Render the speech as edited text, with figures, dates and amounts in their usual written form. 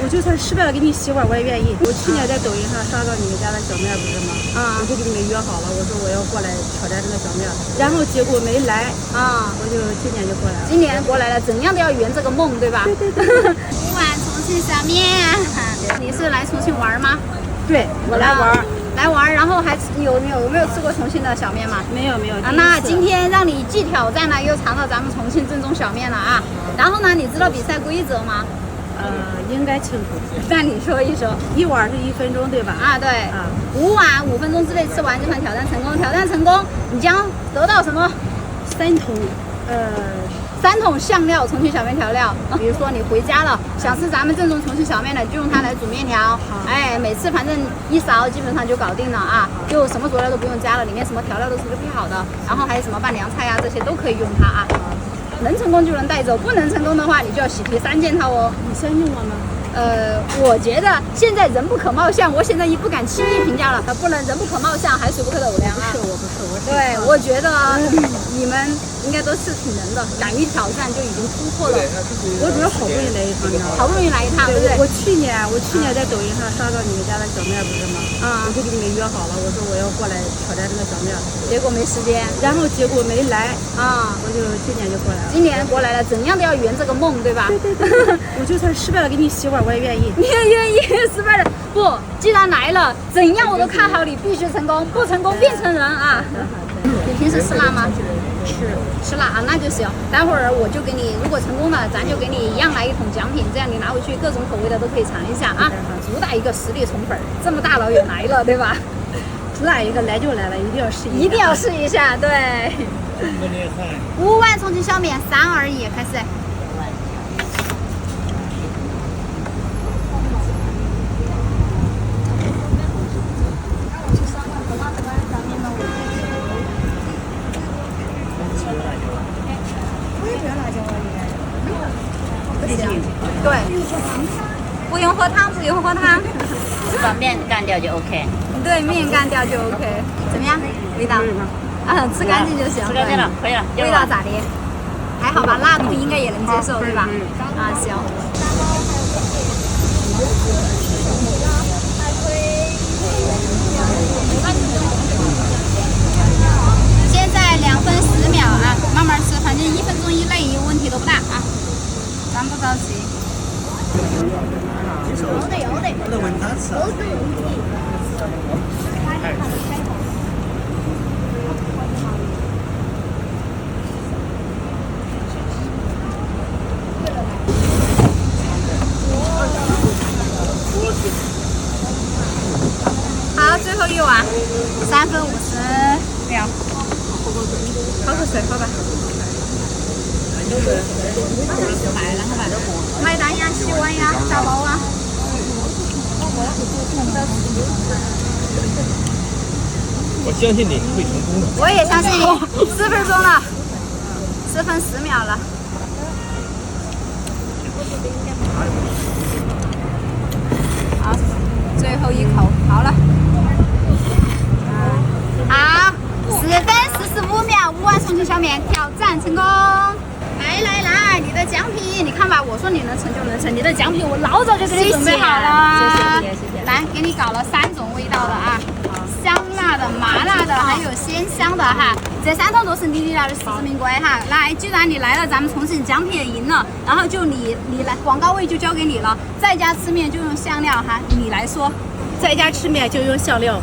就算失败了，给你洗碗我也愿意。我去年在抖音上刷到你们家的小面不是吗？我就跟你们约好了，我说我要过来挑战这个小面，然后结果没来我就今年就过来了。今年过来了，怎样都要圆这个梦，对吧？对。5碗重庆小面，你是来重庆玩吗？对，我来玩。来玩，然后有没有吃过重庆的小面嘛？没有。那今天让你既挑战了，又尝到咱们重庆正宗小面了啊！然后呢，你知道比赛规则吗？应该清楚。那你说一说。1碗是1分钟，对吧？对。5碗5分钟之内吃完就算挑战成功。挑战成功，你将得到什么？3桶香料重庆小面调料。比如说你回家了，想吃咱们正宗重庆小面的，就用它来煮面条。每次反正一勺基本上就搞定了啊，就什么佐料都不用加了，里面什么调料都是配好的，然后还有什么拌凉菜这些都可以用它啊。能成功就能带走，不能成功的话，你就要洗提3件套哦。你相信我吗？我觉得现在人不可貌相，我现在也不敢轻易评价了，不能人不可貌相，海水不可斗量啊。我不是。对，我觉得你们应该都是挺能的，敢于挑战就已经突破了。我主要好不容易来一趟，好不容易来一趟，对不对？我去年在抖音上刷到你们家的小面不是吗？我就跟你们约好了，我说我要过来挑战这个小面，结果没时间，然后结果没来我就今年就过来了。今年过来了，怎样都要圆这个梦，对吧？对。我就算失败了，给你洗碗我也愿意。你也愿意失败了？不，既然来了，怎样我都看好你，必须成功，不成功变成人啊！你平时吃辣吗？吃辣那就行。待会儿我就给你，如果成功了，咱就给你一样来一桶奖品，这样你拿回去各种口味的都可以尝一下啊！主打一个实力宠粉，这么大老远来了，对吧？主打一个来就来了，一定要试一下。一定要试一下，对。5碗重庆小面，3、2、1，开始。对，不用喝汤，把面干掉就 OK。对，面干掉就 OK。怎么样？味道？吃干净就行。吃干净了，可以了。味道咋的？还好吧，辣度应该也能接受，对吧？行。现在2分10秒慢慢吃，反正1分钟以内问题都不大咱不着急。有的。不能问他吃。好，最后1碗，3分50秒。喝口水，喝吧。买单呀，洗碗呀，打包啊。我相信你会成功的。我也相信你。4分钟了，4分10秒了。好，最后一口，好了。好，4分45秒，5碗重庆小面挑战成功。来，你的奖品，你看吧，我说你能成就能成，你的奖品我老早就给你准备好了。谢谢。来，给你搞了3种味道的香辣的、麻辣的，还有鲜香的这3种都是你的实至名归来，既然你来了，咱们重庆奖品也赢了，然后就你来，广告位就交给你了。在家吃面就用香料你来说。在家吃面就用香料。